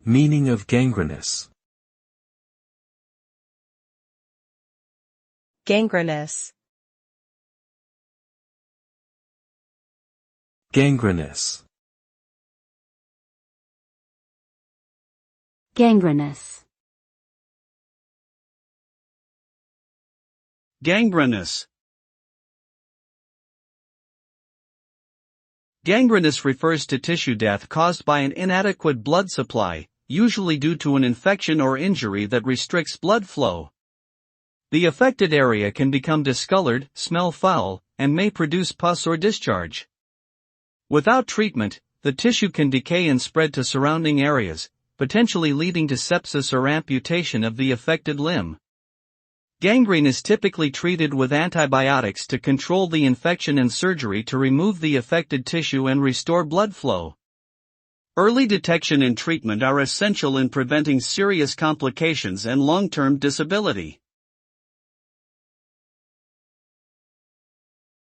Meaning of gangrenous. Gangrenous. Gangrenous. Gangrenous. Gangrenous. Gangrenous refers to tissue death caused by an inadequate blood supply, usually due to an infection or injury that restricts blood flow. The affected area can become discolored, smell foul, and may produce pus or discharge. Without treatment, the tissue can decay and spread to surrounding areas, potentially leading to sepsis or amputation of the affected limb. Gangrene is typically treated with antibiotics to control the infection and surgery to remove the affected tissue and restore blood flow. Early detection and treatment are essential in preventing serious complications and long-term disability.